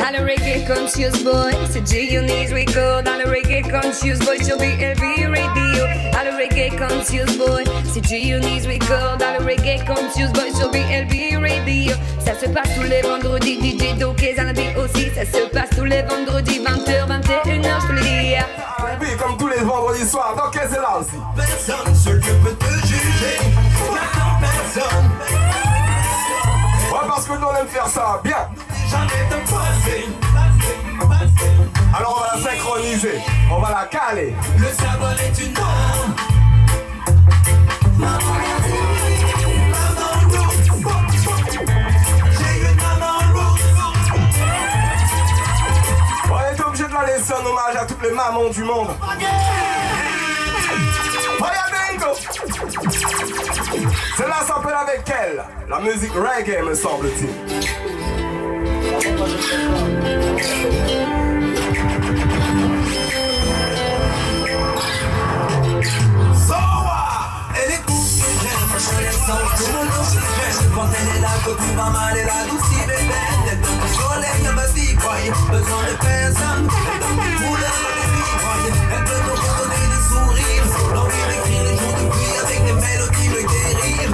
Dans le reggae conscious boy, c'est G-Unit record. Dans le reggae conscious boy, sur BLB radio. Dans le reggae conscious boy, c'est G-Unit record. Dans le reggae conscious boy, sur BLB radio. Ça se passe tous les vendredis, DJ Doké, Zanabi aussi. Ça se passe tous les vendredis, 20h, 21h, je peux le dire. R&B comme tous les vendredis soirs, donc qu'est-ce que c'est là aussi? Personne seul que peut te juger. Personne. Ouais, parce que nous on aime faire ça, bien. Jamais te passer. Alors on va la synchroniser, on va la caler. Le savoir est une arme. Maman, j'ai une maman rouge. On est obligé de la laisser en hommage à toutes les mamans du monde. Celle-là s'appelle avec elle. La musique reggae me semble-t-il. Elle est j'aime quand elle est là, quand tu vas mal, elle a douce, bébé. Elle donne du soleil à ma vie, croyez. Besoin de personne, elle donne des couleurs à des vies, croyez. Elle peut nous redonner des sourires, l'envie d'écrire les jours de pluie avec des mélodies, le guérir.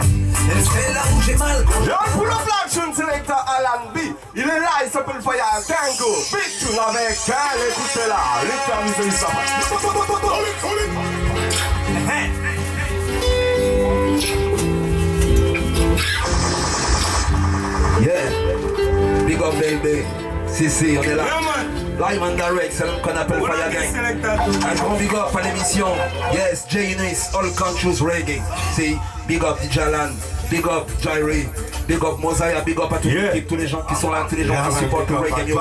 Elle fait là où j'ai mal. Yo, pull up l'action selector Alan B. Il est là, il s'appelle Fire Tango. Big tune avec elle, écoutez-la. L'éternité, il s'appelle. Yeah, big up baby. Si, on est là. Live and direct, c'est l'homme qu'on appelle Fire Gang. Un grand big up à l'émission. Yes, J-Unit, All Countries Reggae. Si, big up DJ Alan, big up Jairi, big up Mosiah, big up à toute l'équipe, tous les gens qui sont là, tous les gens qui supportent le reggae music.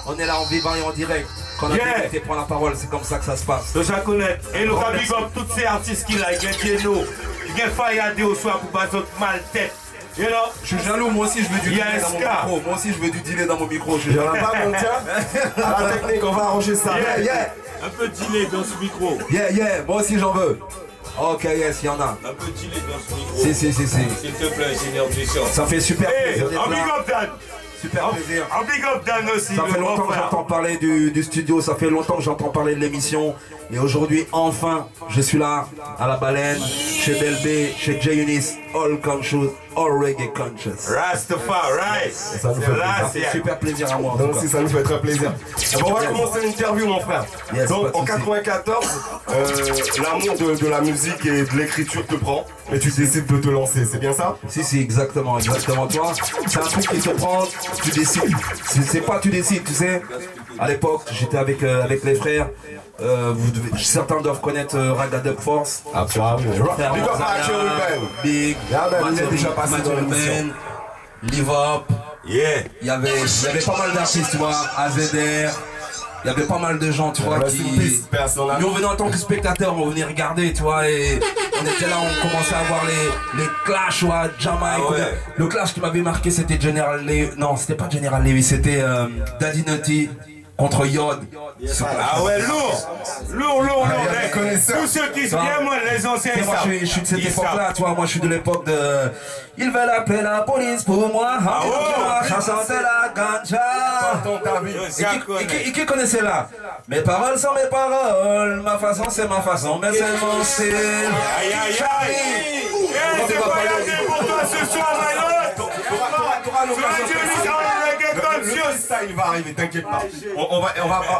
On est là en vivant et en direct. Quand on a été prendre la parole, c'est comme ça que ça se passe. Je connais. Et nous avons big up tous ces artistes qui là, il y a Dieno, il y a Fayadé au soir pour pas d'autres mal tête. You know? Je suis jaloux, moi aussi je veux du dîner dans mon micro. Moi aussi je veux du dîner dans mon micro. Il y en a pas, mon tiens. À la technique, on va arranger ça. Un peu de dîner dans ce micro. Moi aussi j'en veux. Ok, yes, il y en a. Un peu de dîner dans ce micro. Si. S'il te plaît, Seigneur Puissant. Ça fait super plaisir. Un big up Dan. Super plaisir. Un big up Dan aussi. Ça fait longtemps que j'entends parler du studio, ça fait longtemps que j'entends parler de l'émission. Et aujourd'hui, enfin, je suis là, à la baleine, chez Delbé, chez J-Unit, All Countries, All Reggae Countries. Rastafari. Ça nous fait super plaisir à moi. Donc si ça nous fait très plaisir. Bon, on va commencer l'interview, mon frère. Yes, donc en 94, l'amour de la musique et de l'écriture te prend et tu décides de te lancer, c'est bien ça? Si, exactement toi. C'est un truc qui te prend, tu décides. C'est pas tu décides, tu sais. À l'époque, j'étais avec les frères. Certains doivent connaître Raga Dub Force. Big, Mathieu Live Up. Il y avait pas mal d'artistes, tu vois, AZR. Il y avait pas mal de gens, tu vois, qui... Nous, on venait en tant que spectateurs, on venait regarder, tu vois, et on était là, on commençait à voir les clashs, tu vois, Jamaïque. Le clash qui m'avait marqué, c'était General Levy. Non, c'était pas General Levy, c'était Daddy Nutty contre Yod. Ah ouais, lourd. Tous ceux qui se viennent, moi, les anciens, moi, je suis de cette époque-là, tu vois, moi, je suis de l'époque de... Ils veulent appeler la police pour moi. Ça sentait la ganja. Et qui connaissait là? Mes paroles sont mes paroles, ma façon c'est ma façon, mais c'est mon style. Aïe. C'est pas pour toi ce soir, ça, il va arriver, t'inquiète pas. On va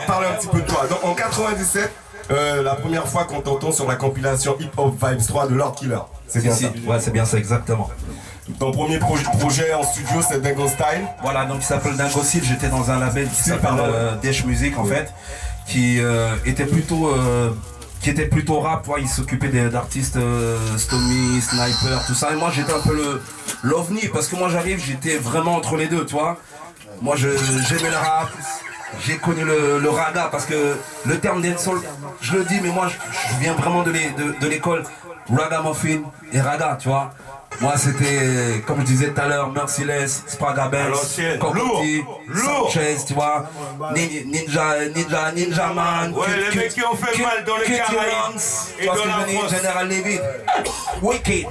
parler un petit peu de toi. Donc en 97, la première fois qu'on t'entend sur la compilation Hip Hop Vibes 3 de Lord Killer. C'est bien ça? Ouais, c'est bien ça, exactement. Ton premier projet en studio, c'est Dingo Style. Voilà, donc il s'appelle Dingo Style. J'étais dans un label qui s'appelle Desh Music en fait, qui était plutôt rap, tu vois, il s'occupait d'artistes Stomy, Sniper, tout ça. Et moi j'étais un peu l'ovni parce que moi j'étais vraiment entre les deux, tu vois. Moi j'aimais le rap, j'ai connu le raga parce que le terme dancehall, je le dis, mais moi je viens vraiment de l'école Ragamuffin et raga, tu vois. Moi c'était, comme je disais tout à l'heure, Merciless, Spraga Benz, Cocotti, Sanchez, tu vois, Ninja Man, ouais, les mecs qui ont fait mal dans les Caraïbes et dans la France. General Levy, Wicked.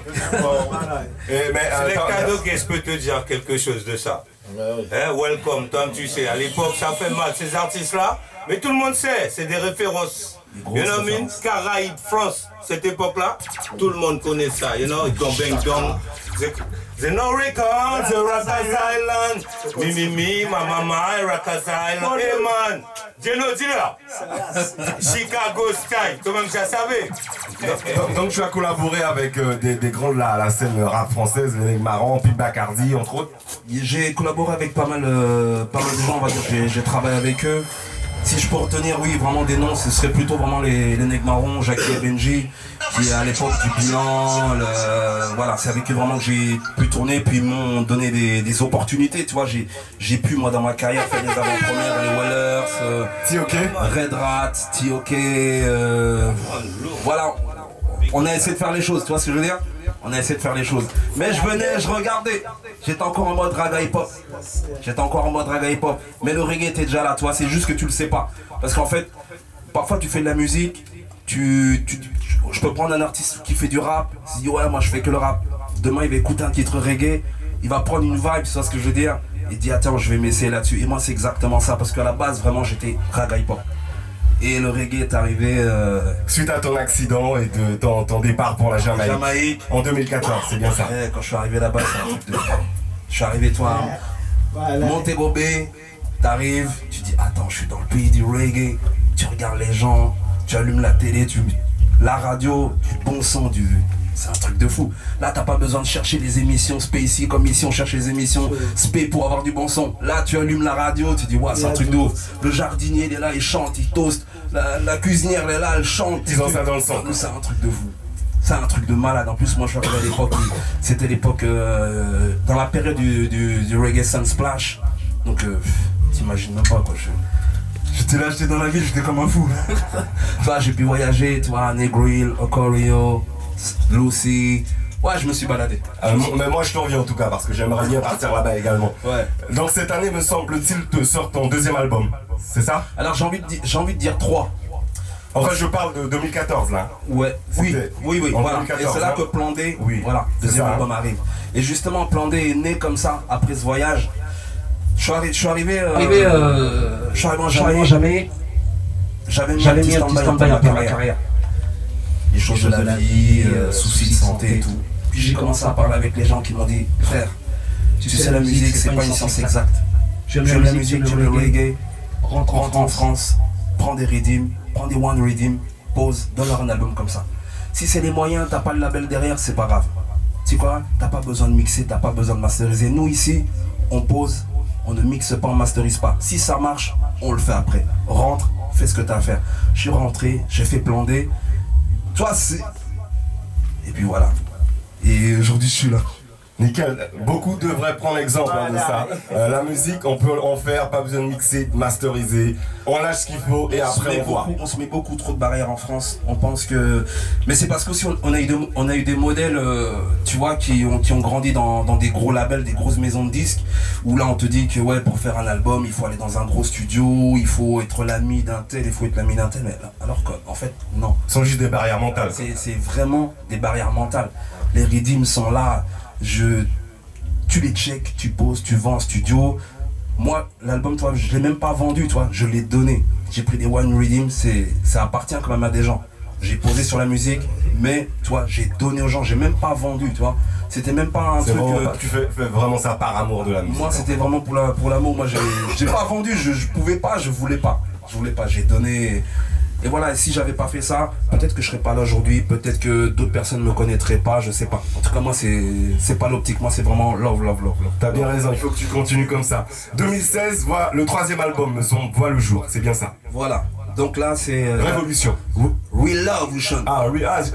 C'est les cadeaux que je peux te dire quelque chose de ça. Welcome, Tom, tu sais, à l'époque, ça fait mal, ces artistes-là. Mais tout le monde sait, c'est des références. You know what I mean? Caraïbes, France, cette époque-là, tout le monde connaît ça, you know? Don Bang Dong, The No Records, The Rakas Island, Mi, ma mama, Rakas Island, hey man, Geno Dealer, Chicago Style, toi-même tu savais. Donc tu as collaboré avec des grands de la scène rap française, les Marrant, puis Bacardi, entre autres. J'ai collaboré avec pas mal de gens, on va dire, j'ai travaillé avec eux. Si je peux retenir, oui, vraiment des noms, ce serait plutôt vraiment les Negmarons, Jackie et Benji, qui à l'époque du bilan, voilà, c'est avec eux vraiment que j'ai pu tourner, puis ils m'ont donné des opportunités, tu vois, j'ai pu, moi, dans ma carrière, faire des avant-premières, les Wellers, T.O.K. Red Rat, T.O.K. Voilà, on a essayé de faire les choses, tu vois ce que je veux dire? On a essayé de faire les choses. Mais je venais, je regardais. J'étais encore en mode raga hip-hop. Mais le reggae était déjà là, toi. C'est juste que tu le sais pas. Parce qu'en fait, parfois tu fais de la musique. Je peux prendre un artiste qui fait du rap. Il se dit ouais, moi je fais que le rap. Demain il va écouter un titre reggae. Il va prendre une vibe, tu vois ce que je veux dire. Il dit attends, je vais m'essayer là-dessus. Et moi c'est exactement ça. Parce qu'à la base, vraiment, j'étais raga hip-hop. Et le reggae est arrivé... Suite à ton accident et de ton départ pour la Jamaïque. En 2014, c'est bien ça. Ouais, quand je suis arrivé là-bas, c'est un truc de... Je suis arrivé, toi, Montego Bay, t'arrives, tu dis, attends, je suis dans le pays du reggae. Tu regardes les gens, tu allumes la télé, la radio, du bon son, c'est un truc de fou. Là, t'as pas besoin de chercher les émissions Spacey comme ici on cherche les émissions Spé pour avoir du bon son. Là, tu allumes la radio, tu dis, ouais, c'est un truc de ouf. Le jardinier, il est là, il chante, il toast. La cuisinière, elle est là, elle chante. Ils ont ça dans le sang. C'est un truc de fou. C'est un truc de malade. En plus, moi, je suis arrivé à l'époque, c'était l'époque, dans la période du Reggae Sunsplash. Donc, t'imagines même pas, quoi. J'étais là, j'étais dans la ville, j'étais comme un fou. Tu vois, j'ai pu voyager, tu vois, Negril, Ocorio, Lucy. Ouais, je me suis baladé. Mais moi, je t'en reviens en tout cas, parce que j'aimerais bien partir là-bas également. Ouais. Donc, cette année, me semble-t-il, te sort ton deuxième album. C'est ça? Alors, j'ai envie de dire 3. Enfin, je parle de 2014, là. Ouais, oui, voilà. 2014, et c'est là hein. que Plan D, oui, voilà, deuxième album arrive. Et justement, Plan D est né comme ça, après ce voyage. Je suis arrivé en Jamaïque. J'avais mis un petit stand-by dans ma carrière. Les choses de la vie, soucis de santé et tout. Puis j'ai commencé à parler avec les gens qui m'ont dit, frère, tu sais la musique, c'est pas une science exacte. J'aime la musique, j'aime le reggae. Rentre en France, prends des redeems, prends des one redeem, pose, donne-leur un album comme ça. Si c'est les moyens, t'as pas le label derrière, c'est pas grave. Tu sais quoi, t'as pas besoin de mixer, t'as pas besoin de masteriser. Nous ici, on pose, on ne mixe pas, on masterise pas. Si ça marche, on le fait après. Rentre, fais ce que t'as à faire. Je suis rentré, j'ai fait Plan D. Toi, c'est... Et puis voilà. Et aujourd'hui, je suis là. Nickel, beaucoup devraient prendre exemple de ça. La musique, on peut en faire, pas besoin de mixer, de masteriser. On lâche ce qu'il faut et après on voit. On se met beaucoup trop de barrières en France. On pense que... Mais c'est parce qu'aussi on a eu des modèles, tu vois, qui ont grandi dans des gros labels, des grosses maisons de disques, où là on te dit que ouais, pour faire un album, il faut aller dans un gros studio, il faut être l'ami d'un tel, il faut être l'ami d'un tel. Mais alors qu'en fait, non. Ce sont juste des barrières mentales. C'est vraiment des barrières mentales. Les redeems sont là. Tu les check, tu poses, tu vends en studio. Moi, l'album, toi, je l'ai même pas vendu, toi, je l'ai donné. J'ai pris des one redeem, ça appartient quand même à des gens. J'ai posé sur la musique, mais toi, j'ai donné aux gens, j'ai même pas vendu, tu vois. C'était même pas un truc. Tu fais vraiment ça par amour de la musique. Moi, c'était vraiment pour l'amour. Moi, j'ai pas vendu, je pouvais pas, je voulais pas. J'ai donné. Et voilà, si j'avais pas fait ça, peut-être que je serais pas là aujourd'hui, peut-être que d'autres personnes me connaîtraient pas, je sais pas. En tout cas, moi, c'est pas l'optique, moi, c'est vraiment love. T'as bien raison, il faut que tu continues comme ça. 2016, le troisième album, voit le jour, c'est bien ça. Voilà. Donc là, c'est... Révolution. Revolution.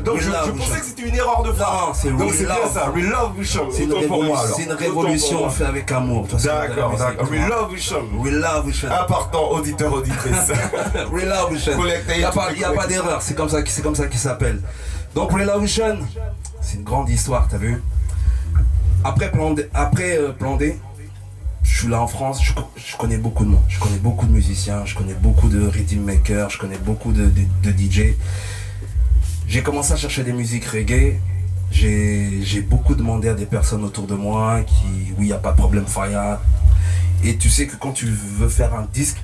Donc je pensais que c'était une erreur de frappe. Non, c'est donc c'est bien ça, Revolution. C'est une révolution faite avec amour. D'accord. Revolution. Important, auditeur, auditrice. Revolution. Il n'y a pas d'erreur, c'est comme ça qu'il s'appelle. Donc Revolution, c'est une grande histoire, t'as vu. Après Plan D, je suis là en France, je connais beaucoup de monde, je connais beaucoup de musiciens, je connais beaucoup de rhythm makers, je connais beaucoup de DJ. J'ai commencé à chercher des musiques reggae j'ai beaucoup demandé à des personnes autour de moi où il n'y a pas de problème Faya. Et tu sais que quand tu veux faire un disque,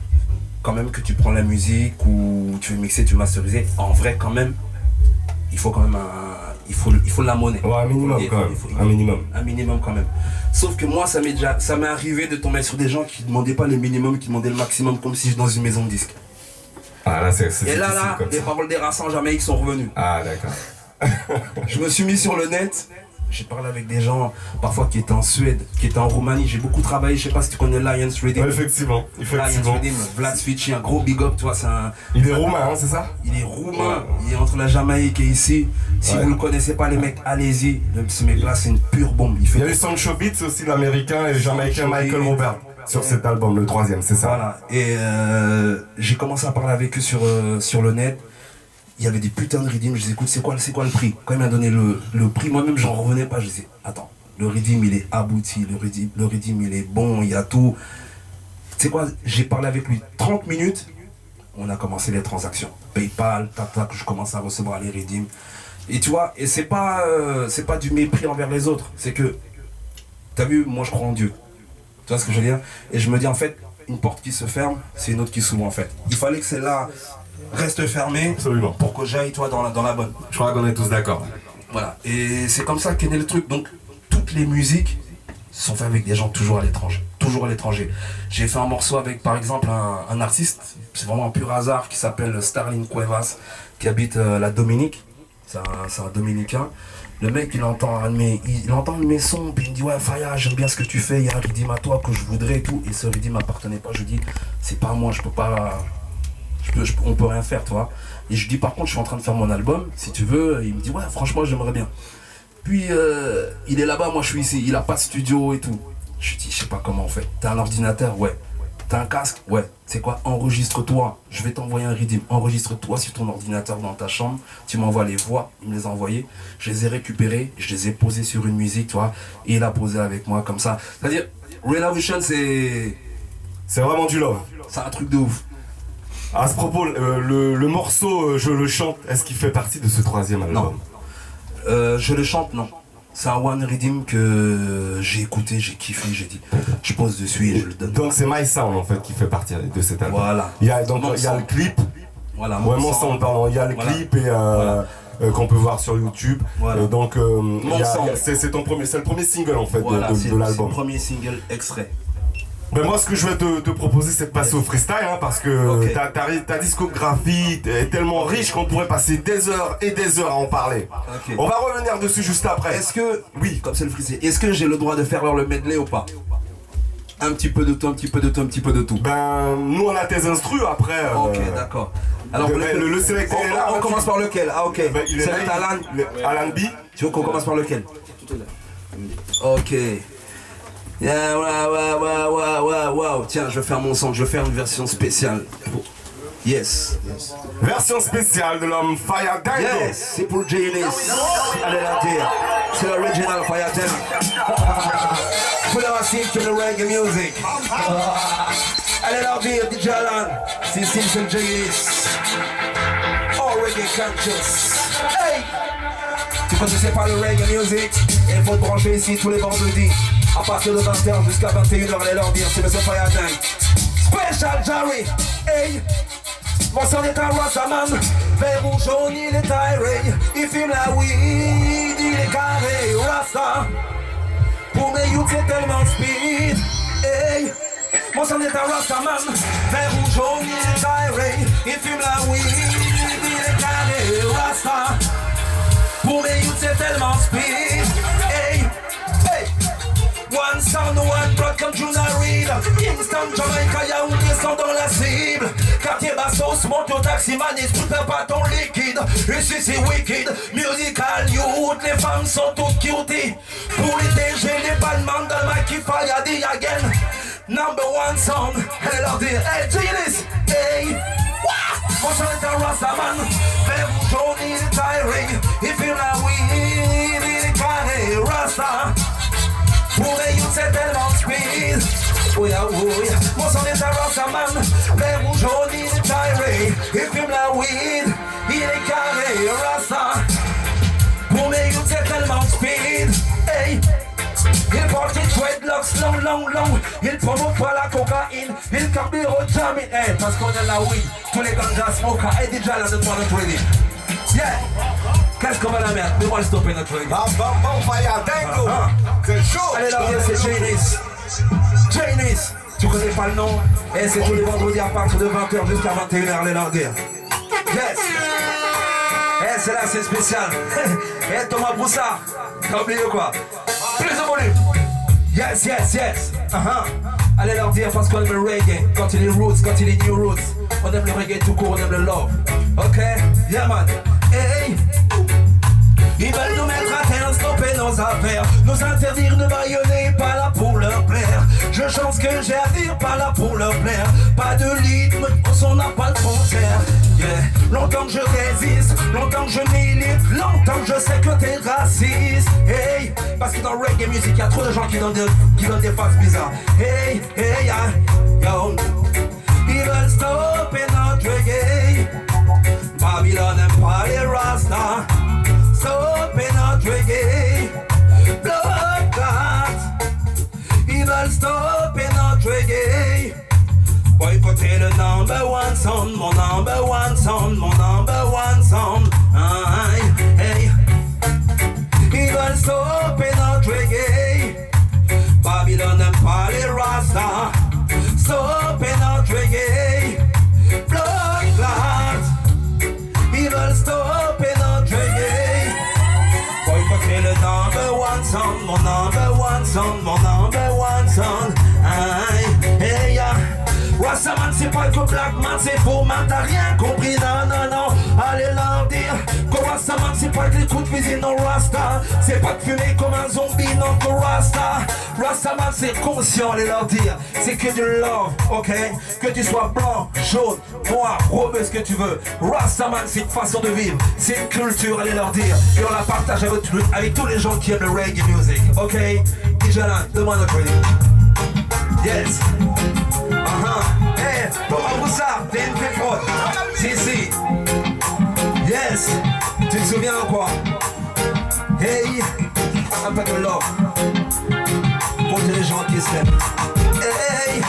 quand même que tu prends la musique ou tu veux mixer, tu veux masteriser, en vrai quand même, il faut quand même il faut la monnaie. Ouais, un minimum quand même. Un minimum. Un minimum quand même. Sauf que moi, ça m'est arrivé de tomber sur des gens qui demandaient pas le minimum, qui demandaient le maximum, comme si j'étais dans une maison de disques. Ah là, c'est Et là, les paroles des races en Jamaïque sont revenues. Ah d'accord. Je me suis mis sur le net. J'ai parlé avec des gens parfois qui étaient en Suède, qui étaient en Roumanie. J'ai beaucoup travaillé. Je sais pas si tu connais Lions Reading. Ouais, effectivement. Lions Reading, Vlad Svici, un gros big up, toi, c'est un. Il est roumain, hein, c'est ça? Il est roumain. Il est entre la Jamaïque et ici. Si vous ne le connaissez pas, les mecs, allez-y. Ce mec-là, c'est une pure bombe. Il y a eu Sancho Beats aussi, l'américain et le jamaïcain Michael Robert sur cet album, le 3e, c'est ça? Voilà. Et j'ai commencé à parler avec eux sur le net. Il y avait des putains de rythmes, je disais écoute c'est quoi le prix? Quand il m'a donné le prix, moi-même j'en revenais pas, je disais attends, le rythme il est abouti, le rythme il est bon, il y a tout. Tu sais quoi, j'ai parlé avec lui 30 minutes, on a commencé les transactions. Paypal, tac, je commence à recevoir les rythmes. Et tu vois, et c'est pas du mépris envers les autres, c'est que, t'as vu, moi je crois en Dieu. Tu vois ce que je veux dire? Et je me dis en fait, une porte qui se ferme, c'est une autre qui s'ouvre en fait. Il fallait que celle-là reste fermée. Absolument. Pour que j'aille toi dans la bonne. Je crois qu'on est tous d'accord. Voilà. Et c'est comme ça qu'est né le truc. Donc toutes les musiques sont faites avec des gens toujours à l'étranger. Toujours à l'étranger. J'ai fait un morceau avec par exemple un artiste, c'est vraiment un pur hasard, qui s'appelle Starling Cuevas, qui habite la Dominique. C'est un Dominicain. Le mec il entend un de mes sons, puis il me dit ouais Faya, j'aime bien ce que tu fais, il y a un rythme à toi que je voudrais et tout. Et ce rythme m'appartenait pas. Je dis c'est pas à moi, je peux pas. On peut rien faire, tu vois. Et je dis par contre je suis en train de faire mon album, si tu veux. Il me dit ouais franchement j'aimerais bien. Puis il est là-bas, moi je suis ici, il a pas de studio et tout. Je lui dis je sais pas comment on fait. T'as un ordinateur? Ouais. T'as un casque? Ouais. C'est quoi? Enregistre-toi. Je vais t'envoyer un rythme. Enregistre-toi sur ton ordinateur dans ta chambre. Tu m'envoies les voix. Il me les a envoyées. Je les ai récupérées. Je les ai posées sur une musique, tu vois. Et il a posé avec moi comme ça. C'est-à-dire, Revolution, c'est vraiment du love. C'est un truc de ouf. À ce propos, le morceau Je le chante, est-ce qu'il fait partie de ce 3e album? Non. Je le chante, non. C'est un one rhythm que j'ai écouté, j'ai kiffé, j'ai dit je pose dessus et je le donne. Donc c'est My Sound en fait qui fait partie de cet album. Voilà. Il y a le clip. Voilà, Mon Sound, pardon. Il y a le clip et qu'on peut voir sur YouTube. Voilà. Et donc c'est le premier single en fait voilà, de l'album. C'est le premier single extrait. Ben moi ce que je vais te proposer c'est de passer au freestyle hein, parce que ta discographie est tellement riche qu'on pourrait passer des heures et des heures à en parler. Okay. On va revenir dessus juste après. Est-ce que, oui, comme c'est le freestyle, est-ce que j'ai le droit de faire le medley ou pas? Un petit peu de tout, un petit peu de tout, un petit peu de tout. Ben nous on a tes instrus après. Ok d'accord. Alors le sélecteur est là. On commence par lequel? Ah ok. Ben, il est là, Alan B. Tu veux qu'on commence par lequel? Ok. Yeah, wow. Tiens, je vais faire mon son, je vais faire une version spéciale. Yes. Version spéciale de l'homme Faya Dango. Yes, c'est pour J-Lis. Allez la dire. C'est l'original Faya Dango. Pour la racine de le reggae music. Allez la dire, DJ Alan. C'est J-Lis. Oh, reggae conscious. Hey! Tu connaissais pas le reggae music? Il faut te brancher ici tous les vendredis. À partir de 20h jusqu'à 21h, allez leur dire, c'est le Faya Dango. Special Jerry, hey! Mon son est un Rastaman, vert ou jaune, il est tiré. Il fume la weed, il est carré, Rasta. Pour mes youths, c'est tellement speed, hey! Mon son est un Rastaman, vert ou jaune, il est tiré. Il fume la weed, il est carré, Rasta. Pour mes youths, c'est tellement speed, hey! One sound, one blood comme Juna Reed. Kingston, Jamaica, y'a où des sons dans la cible. Quartier Bassos, monte au taximan, et tout pas ton liquide. Ici c'est wicked, musical youth. Les femmes sont toutes cuties. Pour les DG, les ballemans dans ma kiffa, y'a dit again. Number one song, elle leur dit, hey J-Lis, hey. Mon son est un Rastaman, vert ou jaune, il est tiré. Il fume la weed, il est carré, Rasta. Pour les youths c'est tellement speed. Oh yeah. Mon son est un Rastaman, vert ou jaune, il est tiré. Il fume la weed, il est carré, Rasta. Pour mes youths c'est tellement speed. Hey. Il porte des dreadlocks long. Il promote pas la cocaïne. Il carbure au jamming. Hey, parce qu'on a la weed. Tous les ganja smokers. Hey, déjà là, notre ready. Yeah. Qu'est-ce qu'on va la mettre? Donne-moi le stopper notre ready. Bon, fire, tango. C'est chaud. Allez, là, c'est Janice. Janice. Tu connais pas le nom? Et c'est tous les vendredis à partir de 20h jusqu'à 21h, allez là, dire. Yes. Eh, c'est là, c'est spécial. Eh, Thomas Broussard. T'as oublié quoi? Plus de volume. Yes. Allez leur dire parce qu'on aime le reggae. Quand il est roots, quand il est new roots. On aime le reggae tout court, on aime le love. Ok? Yeah man. Hey. Ils veulent nous mettre à terre, stopper nos affaires, nous interdire de baïonner, pas là pour leur plaire. Je chante ce que j'ai à dire, pas là pour leur plaire. Pas de rythme, on n'a pas de frontière. Yeah. Longtemps que je résiste, longtemps que je milite, longtemps que je sais que t'es raciste. Hey, parce que dans le reggae music, y'a trop de gens qui donnent des faces bizarres. Hey, yo. Ils veulent stopper notre reggae. Babylone n'aime pas les Rasta. Stopper notre reggae. Blood clot. Ils veulent stopper notre reggae. Boycotter le number one sound, mon number one sound, mon number one sound. Hey. Ils veulent stopper notre reggae. Babylone n'aime pas les Rasta. Stopper notre reggae. Blood clot. Ils veulent stopper notre reggae. Boycotter le number one sound, mon number one sound, mon number one sound. Hey, yeah. Rastaman c'est pas que Black Man c'est faux man, t'as rien compris, non. Allez leur dire que Rastaman c'est pas que les coups de cuisine, non Rasta. C'est pas de fumer comme un zombie, non que Rasta. Rastaman c'est conscient, allez leur dire. C'est que du love, ok. Que tu sois blanc, jaune, noir, rebeu, ce que tu veux. Rastaman c'est une façon de vivre, c'est une culture, allez leur dire. Et on la partage avec tous les gens qui aiment le reggae music, ok. Déjà là, demande notre reggae. Yes. Hey, Thomas Broussard, t'es une fée fraude. Si. Yes. Tu te souviens ou quoi? Hey, un peu de love pour tous les gens qui s'aiment. Hey,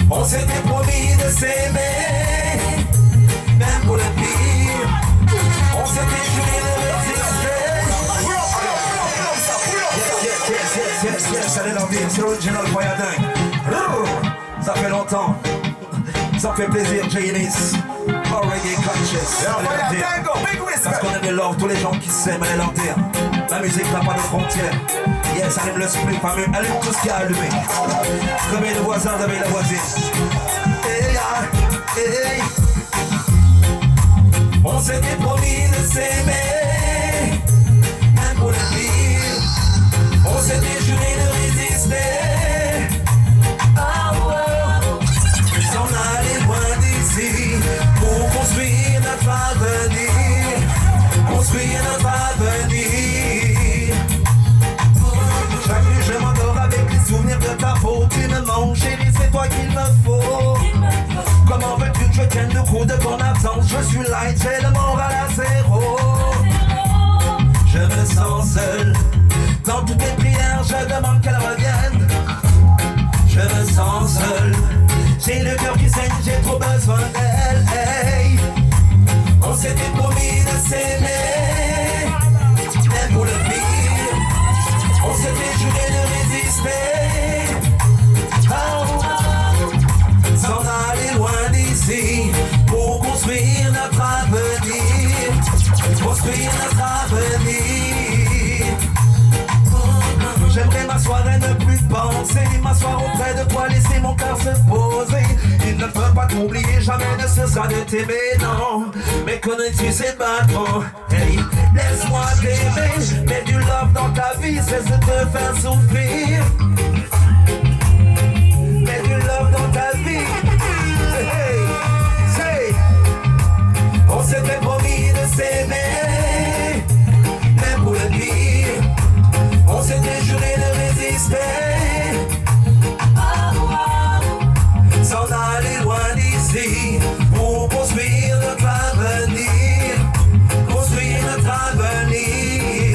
on s'était promis de s'aimer, même pour le pire. On s'était juré de résister. Yes, allez leur dire, c'est l'original Fire. Ça fait longtemps, ça fait plaisir, Janice. Oh, reggae conscious. Parce qu'on aime le love, tous les gens qui s'aiment, allez leur dire. La musique n'a pas de frontières. Yes, elle aime le split, elle aime tout ce qui a allumé. Réveille le voisin, réveille la voisine. Hey. On s'était promis de s'aimer, même pour le pire. On s'était juré de résister. S'en aller loin d'ici pour construire notre avenir. Construire notre avenir. Chaque nuit je m'endors avec les souvenirs de ta peau. Tu me manques chérie, c'est toi qu'il me faut. Comment veux-tu que je tienne le coup de ton absence? Je suis light, j'ai le moral à zéro. Je me sens seul. Dans toutes tes prières, je demande qu'elle revienne. Je me sens seul. J'ai le cœur qui saigne, j'ai trop besoin d'elle. Hey. On s'était promis de s'aimer, même pour le pire. On s'était juré de résister. S'en aller loin d'ici pour construire notre avenir. Construire notre avenir. J'aimerais m'asseoir et ne plus penser, m'asseoir auprès de toi, laisser mon cœur se poser. Il ne peut pas t'oublier, jamais ne cessera de t'aimer, non. Mais connais-tu ces battements? Hey, laisse-moi t'aimer, mets du love dans ta vie, cesse de te faire souffrir. Mets du love dans ta vie. Hey, say. On s'était promis de s'aimer, même pour le pire. On s'était juré de résister. S'en aller loin d'ici pour construire notre avenir. Construire notre avenir.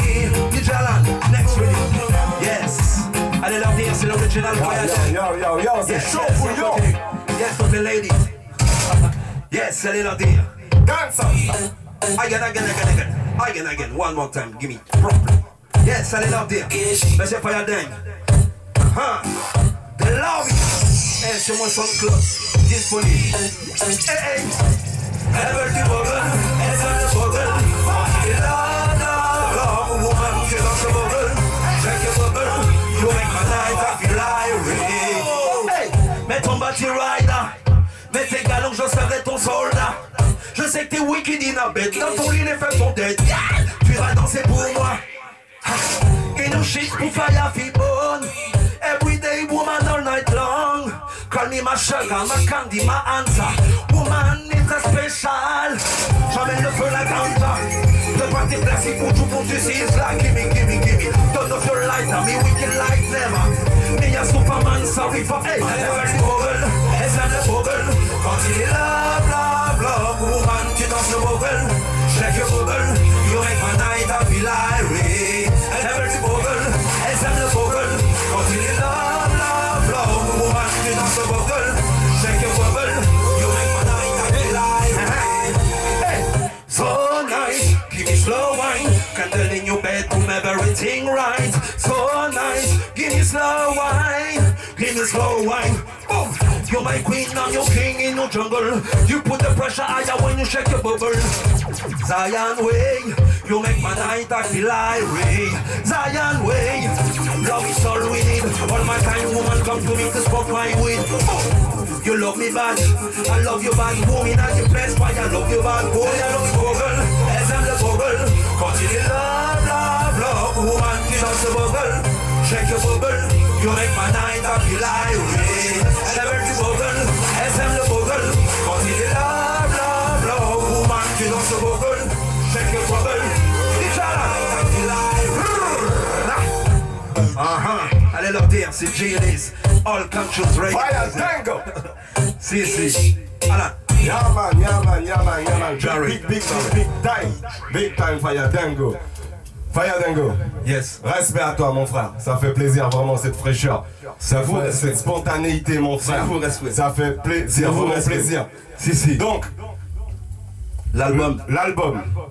original fire dance. Yo, c'est chaud pour yo. Yes, for the ladies. Yes, allez leur dire. Dance. Again. One more time, give me properly. Yes, allez leur dire. Monsieur Fire Dang. The love it. Hey, sur mon son club. Disponible. Hey. Ever the bubble. Ever the bubble. Love, woman, get off the bubble. Check your bubble. You make my night, I feel like hey, mets ton bâti rider. Mets tes galons, je serai ton soldat. Je sais que t'es wicked in a bed. Dans ton lit, les femmes sont dead. Tu vas danser pour moi. In a shit pour fire fibon. Everyday woman all night long. Call me my sugar, my candy, my answer. Woman is a special. J'amène le feu, la ganja. Le party classique où tout monde ici is like gimme. Turn off your lights, me wicked like never. Me a superman, sorry for hey. Never the bubble, it's not the bubble. Quand il est love, woman, tu danses le bubble. Shake your bubble, you make my night, I feel irate. Never the bubble, it's not the bubble. Quand il est love, woman, tu danses le bubble. Shake your bubble, you make my night, I feel irate. Hey, so nice, give me slow wine. Candle in your bedroom, everything right. So nice, give me slow wine. Give me slow wine. Oh, you're my queen, I'm your king in your jungle. You put the pressure higher when you shake your bubble. Zion way, you make my night I feel irate. Zion way, love is all we need. All my kind woman come to me to smoke my weed. Oh, you love me bad, I love you bad. Woman at your place, why I love you bad. Boy, I love you bubble, as I'm the bubble. Continue love, woman, you danse the bubble. Shake your bubble, you make my night I feel irate. Never the bubble, as I'm the bubble. Continue love, woman, you danse the bubble. Shake your bubble, it's all night I feel irate. Allez leur dire, c'est J-Liz, All Conscious Radio. Fire Dango. Si, Alan. Yeah man. Big time Fire Dango. Fire Dango. Yes. Respect à toi mon frère. Ça fait plaisir vraiment cette fraîcheur. Ça fait cette spontanéité mon frère. Ça fait plaisir, vraiment plaisir. Si. Donc, l'album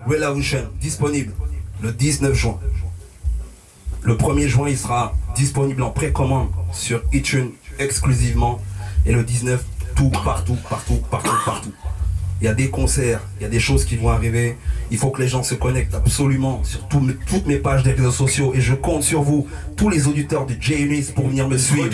Revolution disponible le 19 juin. Le 1er juin, il sera disponible en précommande sur iTunes exclusivement. Et le 19, partout. Il y a des concerts, il y a des choses qui vont arriver. Il faut que les gens se connectent absolument sur toutes mes pages des réseaux sociaux. Et je compte sur vous, tous les auditeurs de J-Liz, pour venir me suivre.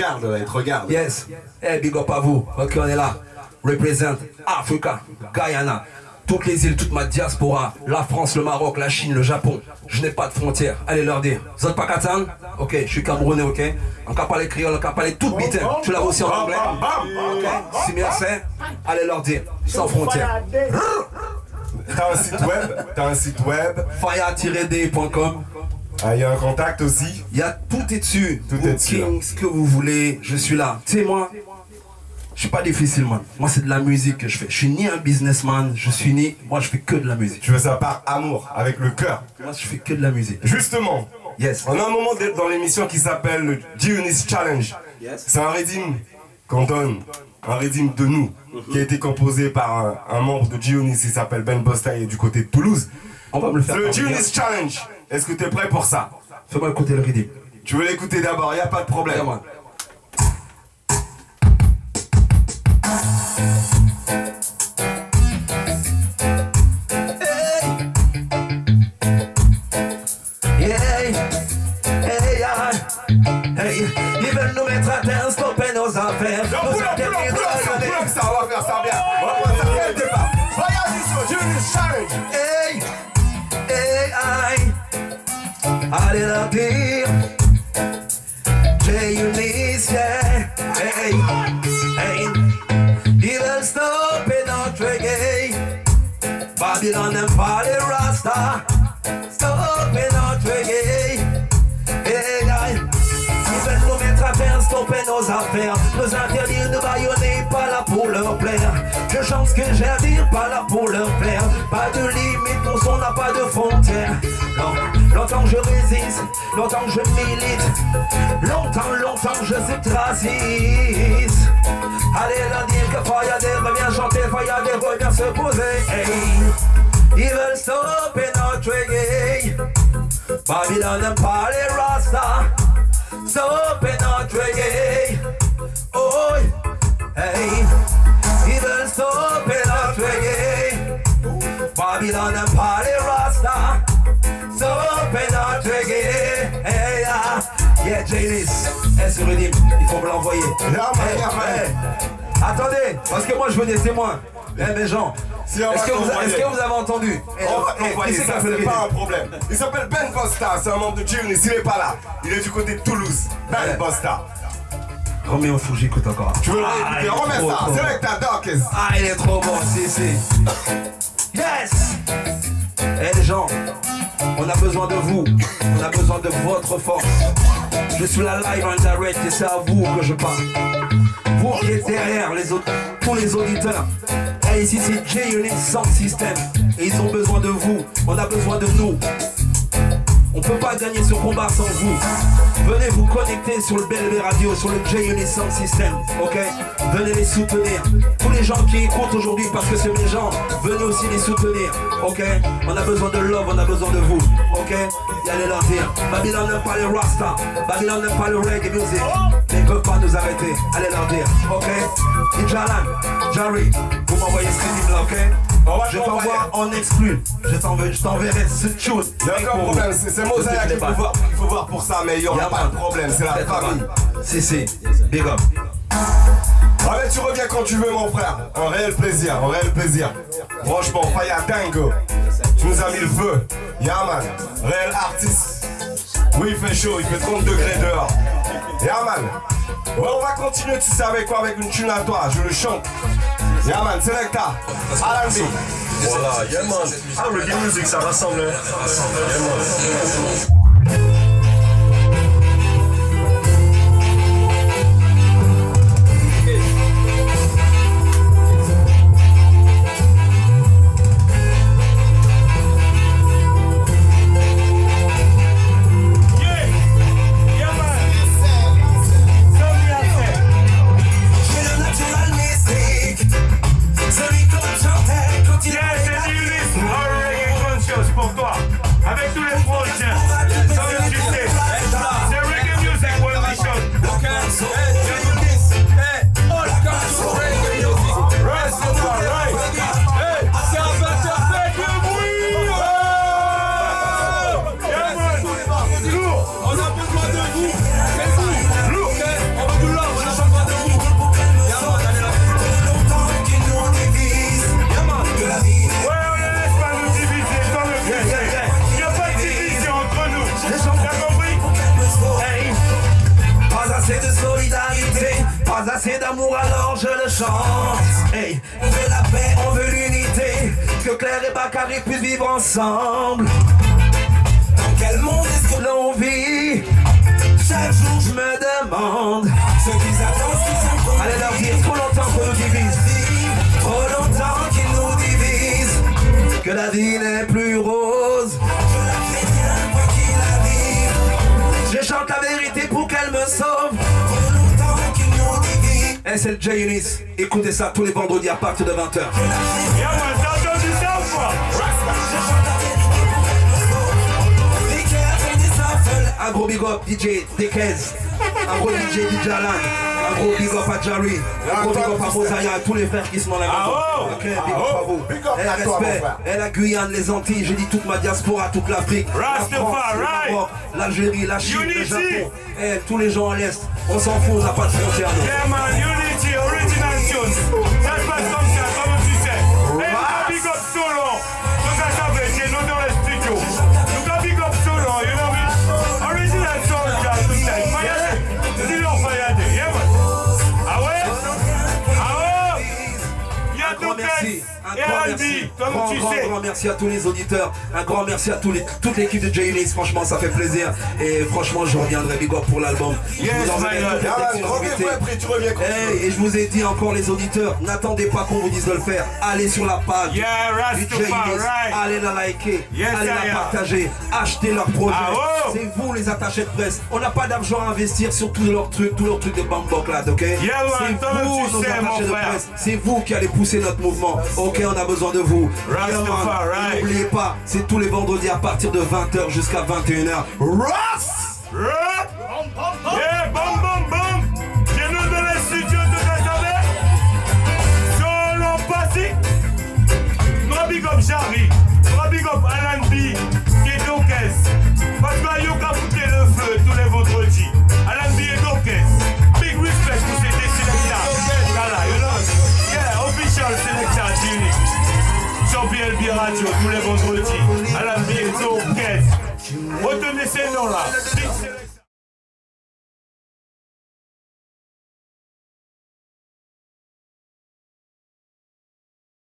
Regarde. Yes. Hey, big up à vous. Ok, on est là. Represent Africa, Guyana. Toutes les îles, toute ma diaspora, la France, le Maroc, la Chine, le Japon. Je n'ai pas de frontières. Allez leur dire. Vous êtes pas Katan? Ok, je suis Camerounais, ok. On peut parler créole, on peut parler tout bitin. Tu l'as aussi en anglais? Ok, si merci. Allez leur dire. Sans frontières. T'as un site web. Fire-d.com. Ah, il y a un contact aussi. Il y a tout est dessus. Tout est dessus. Ce que vous voulez, je suis là. Tu sais, moi, je suis pas difficile, man. Moi, c'est de la musique que je fais. Je suis ni un businessman, moi, je fais que de la musique. Tu fais ça par amour, avec le cœur. Moi, je fais que de la musique. Justement, yes. On a un moment dans l'émission qui s'appelle le J-Liz Challenge. Yes. C'est un redeem qu'on donne, un redeem de nous, qui a été composé par un membre de J-Liz qui s'appelle Ben Bostaille du côté de Toulouse. On va me le faire. Le J-Liz Challenge, est-ce que tu es prêt pour ça? Fais-moi écouter le redeem. Tu veux l'écouter d'abord, il n'y a pas de problème. Yeah, ils veulent nous mettre à terre, stopper nos affaires. On va faire ça bien. On va faire ça bien le départ. Voyage sur J-Liz Challenge. Allez leur dire J-Liz, yeah. Ils veulent stopper notre reggae. Babylon and party Rasta. Stopper notre reggae. Ils veulent nous mettre à terre, stopper nos affaires. Nous interdire de baïonner, pas là pour leur plaire. Je chante ce que j'ai à dire, pas là pour leur plaire. Pas de limite, mon son n'a pas de frontières. Non, longtemps que je résiste, longtemps que je milite, longtemps que je suis traciste. Allez leur dire que Fayadé revient chanter, Fayadé revient se poser. Hey. Ils veulent stopper notre reggae. Babylone n'aime pas les Rasta. Stopper notre reggae. Oh, hey. Ils veulent stopper notre reggae. Babylone n'aime pas les Rasta. Stopper notre reggae. Hey, yeah, J-List. Sur le dim, il faut me l'envoyer. Attendez, parce que moi je veux des témoins. Mes gens, est-ce que vous avez entendu? On va l'envoyer, ça c'est pas un problème. Il s'appelle Ben Bosta, c'est un membre de J-Unit, il est pas là. Il est du côté de Toulouse. Ben Bosta. Remets au four, j'écoute encore. Tu veux le réécouter? Remets ça, c'est avec ta Darkest. Ah, il est trop bon, si. Yes! Les gens, on a besoin de vous. On a besoin de votre force. Je suis là live en direct et c'est à vous que je parle. Vous qui êtes derrière tous les auditeurs. Et ici c'est J-Unit Sound System. Et ils ont besoin de vous. On a besoin de nous. On peut pas gagner ce combat sans vous. Venez vous connecter sur le BLB Radio, sur le J-Unit Sound System, ok? Venez les soutenir. Tous les gens qui écoutent aujourd'hui, parce que c'est mes gens, venez aussi les soutenir, ok? On a besoin de love, on a besoin de vous, ok? Et allez leur dire, Babylone n'aime pas les Rasta, Babylone n'aime pas le reggae music. Ils ne peuvent pas nous arrêter, allez leur dire, ok? Et Jalan, Jerry, vous m'envoyez ce clip là, ok? Je t'envoie en exclu. Je t'enverrai ce tune. Il n'y a aucun problème, c'est Mosaya qu'il faut voir pour ça, mais il n'y aura pas de problème, c'est la famille. Si, big up. Allez, tu reviens quand tu veux, mon frère. Un réel plaisir, un réel plaisir. Franchement, Faya Dingo. Tu nous as mis le feu. Yaman, réel artiste. Oui, il fait chaud, il fait 30 degrés dehors. Yaman. Ouais, on va continuer, tu sais avec quoi? Avec une tune à toi, je le chante. Yaman, Selecta, Alambi. Voilà, Yaman. Ah, reggae music, ça rassemble. Yaman. Pour toi, avec tous les prochains, sans le succès. C'est reggae music when we show. Pas assez d'amour alors je le chante. Hey, on veut la paix, on veut l'unité. Que Claire et Bakary puissent vivre ensemble. Dans quel monde est-ce que l'on vit? Chaque jour je me demande ce qu'ils attendent, ce qu'ils ont. Allez leur dire, trop longtemps qu'on nous divise. Trop longtemps qu'ils nous divisent. Que la vie n'est plus rose. Je la préviens quoi qu'il arrive. Je chante la vérité pour qu'elle me sauve. Et c'est le J-Unit. Écoutez ça tous les vendredis à partir de 20h. Un gros big up DJ Dekez. Un gros DJ DJ Alan. Un gros big up à Jerry. Un gros big up à Mosaya. À tous les frères qui sont dans la maison. Ok, big up à vous. Et respect. Et la Guyane, les Antilles. J'ai dit toute ma diaspora, toute l'Afrique. La France, le Maroc, l'Algérie, la Chine, le Japon. Et tous les gens à l'Est. On s'en fout, on n'a pas de frontières. Yeah man, Unity, original tunes. Ça se passe comme ça, comme tu sais. Et nous big up solo. Tout ça, ça veut dire nous dans les studios. Nous big up solo, you know me. Original song, tout ça. Fayadé. Dis-le Fayadé, yeah man. Ah ouais? Ah ouais? Y'a tout merci. et R&B, comme tu sais. Un grand merci à tous les auditeurs, un grand merci à toute l'équipe de J-Unix, franchement ça fait plaisir et franchement je reviendrai big up pour l'album. Yes, rendez-vous après, tu reviens. Et je vous ai dit encore les auditeurs, n'attendez pas qu'on vous dise de le faire, allez sur la page du J-Unix, allez la liker, allez la partager, achetez leur projet, c'est vous les attachés de presse, on n'a pas d'argent à investir sur tous leurs trucs de Bangkok là, ok? C'est vous nos attachés de presse, c'est vous qui allez pousser notre mouvement, ok, on a besoin de vous. N'oubliez pas, c'est tous les vendredis à partir de 20h jusqu'à 21h. Yeah, bam bam bam. Bienvenue dans les studios de Nazaré. Solo Passy. Nous big up Jarry. Nous big up Alan B. Et Dokes. Parce que Yoka foutait le feu tous les vendredis. Alan B et Dokes. Big respect pour ces sélecteurs. Voilà, you know. Yeah, official sélecteur J-Unix. Sur BLB Radio tous les vendredis. Alan B et Dokes. Retenez ces noms là.